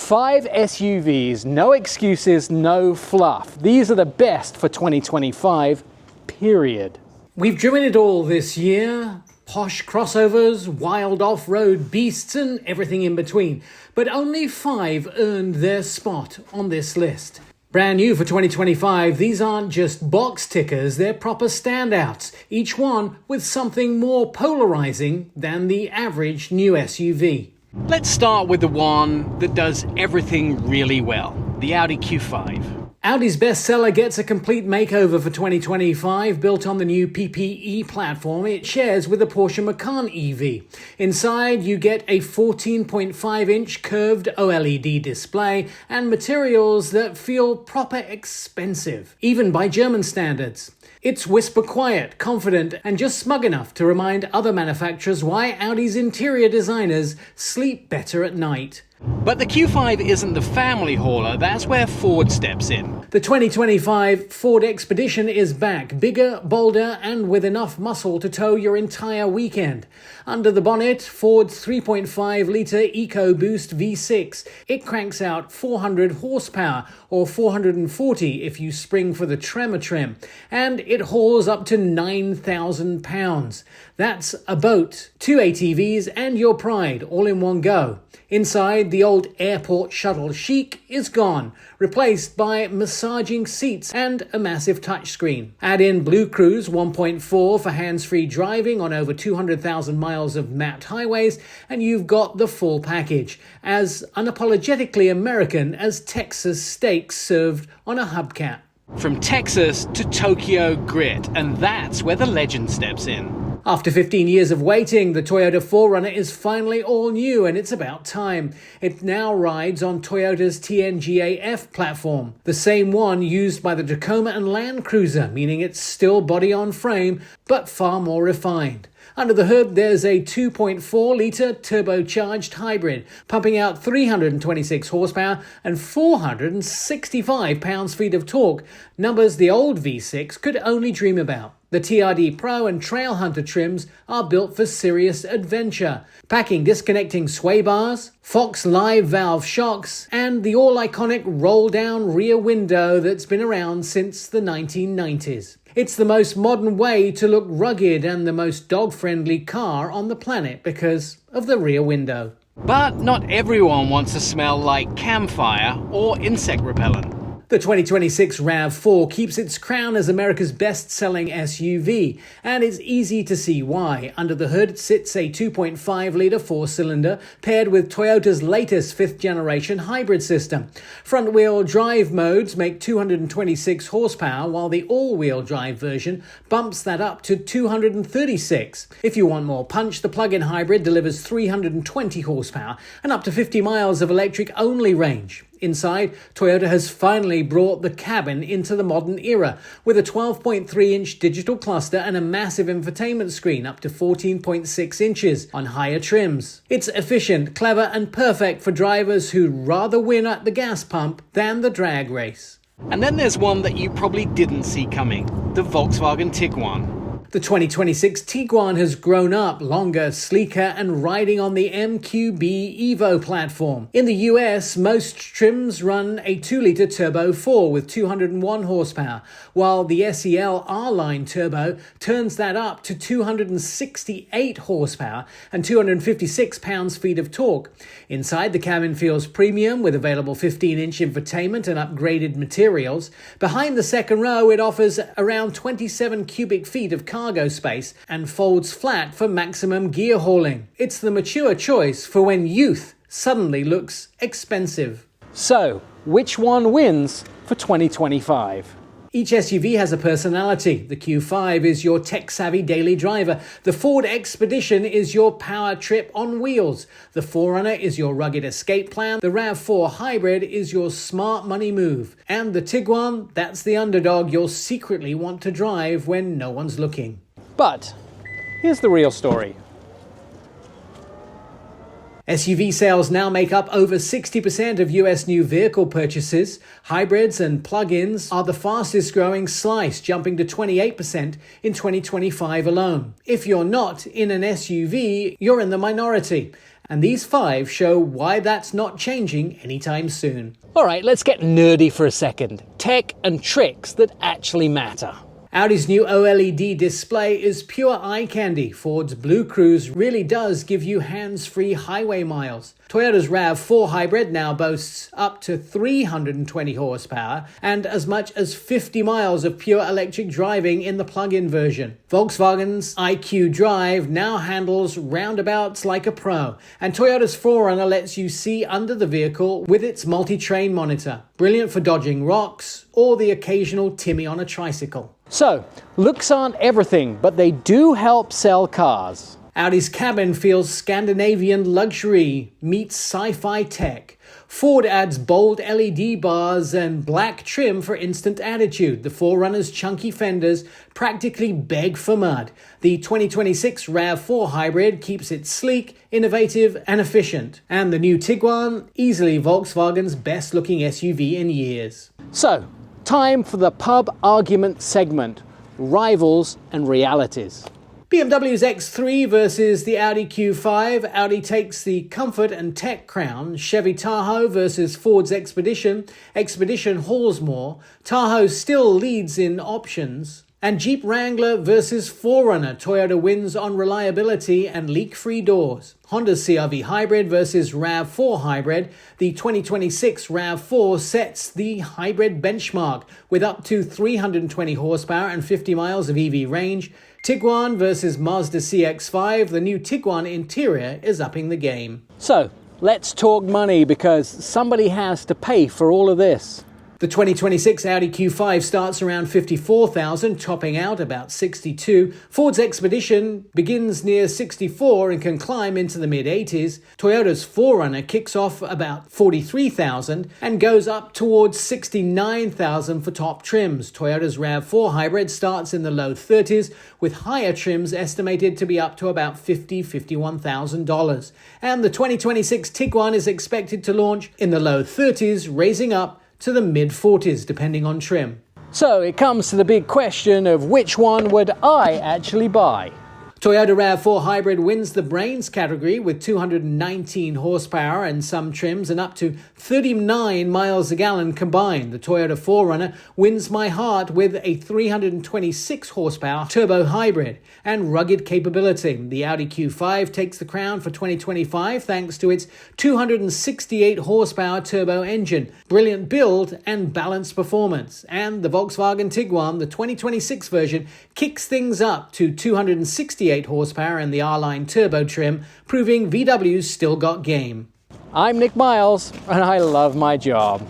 5 SUVs, no excuses, no fluff. These are the best for 2025, period. We've driven it all this year. Posh crossovers, wild off-road beasts, and everything in between. But only 5 earned their spot on this list. Brand new for 2025, these aren't just box tickers, they're proper standouts, each one with something more polarizing than the average new SUV. Let's start with the one that does everything really well, the Audi Q5. Audi's bestseller gets a complete makeover for 2025, built on the new PPE platform it shares with the Porsche Macan EV. Inside, you get a 14.5-inch curved OLED display and materials that feel proper expensive, even by German standards. It's whisper quiet, confident, and just smug enough to remind other manufacturers why Audi's interior designers sleep better at night. But the Q5 isn't the family hauler, that's where Ford steps in. The 2025 Ford Expedition is back, bigger, bolder, and with enough muscle to tow your entire weekend. Under the bonnet, Ford's 3.5-litre EcoBoost V6. It cranks out 400 horsepower, or 440 if you spring for the Tremor trim, and it hauls up to 9,000 pounds. That's a boat, 2 ATVs, and your pride, all in one go. Inside, the old airport shuttle chic is gone, replaced by massaging seats and a massive touchscreen. Add in Blue Cruise 1.4 for hands-free driving on over 200,000 miles of mapped highways, and you've got the full package, as unapologetically American as Texas steaks served on a hubcap. From Texas to Tokyo grit, and that's where the legend steps in. After 15 years of waiting, the Toyota 4Runner is finally all new, and it's about time. It now rides on Toyota's TNGA-F platform, the same one used by the Tacoma and Land Cruiser, meaning it's still body-on-frame, but far more refined. Under the hood, there's a 2.4-litre turbocharged hybrid, pumping out 326 horsepower and 465 pounds-feet of torque, numbers the old V6 could only dream about. The TRD Pro and Trailhunter trims are built for serious adventure, packing disconnecting sway bars, Fox live valve shocks, and the all-iconic roll-down rear window that's been around since the 1990s. It's the most modern way to look rugged and the most dog-friendly car on the planet because of the rear window. But not everyone wants to smell like campfire or insect repellent. The 2026 RAV4 keeps its crown as America's best-selling SUV, and it's easy to see why. Under the hood sits a 2.5-litre four-cylinder paired with Toyota's latest fifth-generation hybrid system. Front-wheel drive modes make 226 horsepower, while the all-wheel drive version bumps that up to 236. If you want more punch, the plug-in hybrid delivers 320 horsepower and up to 50 miles of electric-only range. Inside, Toyota has finally brought the cabin into the modern era with a 12.3-inch digital cluster and a massive infotainment screen up to 14.6 inches on higher trims. It's efficient, clever, and perfect for drivers who'd rather win at the gas pump than the drag race. And then there's one that you probably didn't see coming, the Volkswagen Tiguan. The 2026 Tiguan has grown up, longer, sleeker, and riding on the MQB Evo platform. In the US, most trims run a 2-litre Turbo 4 with 201 horsepower, while the SEL R-Line Turbo turns that up to 268 horsepower and 256 pounds-feet of torque. Inside, the cabin feels premium with available 15-inch infotainment and upgraded materials. Behind the second row, it offers around 27 cubic feet of cargo space and folds flat for maximum gear hauling. It's the mature choice for when youth suddenly looks expensive. So, which one wins for 2025? Each SUV has a personality. The Q5 is your tech-savvy daily driver. The Ford Expedition is your power trip on wheels. The 4Runner is your rugged escape plan. The RAV4 Hybrid is your smart money move. And the Tiguan, that's the underdog you'll secretly want to drive when no one's looking. But here's the real story. SUV sales now make up over 60% of US new vehicle purchases. Hybrids and plug-ins are the fastest growing slice, jumping to 28% in 2025 alone. If you're not in an SUV, you're in the minority. And these 5 show why that's not changing anytime soon. Alright, let's get nerdy for a second. Tech and tricks that actually matter. Audi's new OLED display is pure eye candy. Ford's Blue Cruise really does give you hands-free highway miles. Toyota's RAV4 hybrid now boasts up to 320 horsepower and as much as 50 miles of pure electric driving in the plug-in version. Volkswagen's IQ Drive now handles roundabouts like a pro, and Toyota's 4Runner lets you see under the vehicle with its multi-train monitor. Brilliant for dodging rocks or the occasional Timmy on a tricycle. So, looks aren't everything, but they do help sell cars. Audi's cabin feels Scandinavian luxury meets sci-fi tech. Ford adds bold LED bars and black trim for instant attitude. The 4Runner's chunky fenders practically beg for mud. The 2026 RAV4 hybrid keeps it sleek, innovative, and efficient. And the new Tiguan, easily Volkswagen's best-looking SUV in years. So, time for the pub argument segment, rivals and realities. BMW's X3 versus the Audi Q5. Audi takes the comfort and tech crown. Chevy Tahoe versus Ford's Expedition. Expedition hauls more. Tahoe still leads in options. And Jeep Wrangler versus 4Runner. Toyota wins on reliability and leak-free doors. Honda's CR-V Hybrid versus RAV4 Hybrid. The 2026 RAV4 sets the hybrid benchmark with up to 320 horsepower and 50 miles of EV range. Tiguan versus Mazda CX-5. The new Tiguan interior is upping the game. So, let's talk money because somebody has to pay for all of this. The 2026 Audi Q5 starts around $54,000, topping out about $62,000. Ford's Expedition begins near $64,000 and can climb into the mid-80s. Toyota's 4Runner kicks off about $43,000 and goes up towards $69,000 for top trims. Toyota's RAV4 hybrid starts in the low 30s, with higher trims estimated to be up to about $51,000. And the 2026 Tiguan is expected to launch in the low 30s, raising up to the mid-40s depending on trim. So it comes to the big question of which one would I actually buy? Toyota RAV4 Hybrid wins the brains category with 219 horsepower and some trims and up to 39 miles a gallon combined. The Toyota 4Runner wins my heart with a 326 horsepower turbo hybrid and rugged capability. The Audi Q5 takes the crown for 2025 thanks to its 268 horsepower turbo engine, brilliant build and balanced performance. And the Volkswagen Tiguan, the 2026 version, kicks things up to 268 horsepower and the R-Line turbo trim, proving VW's still got game. I'm Nik Miles, and I love my job.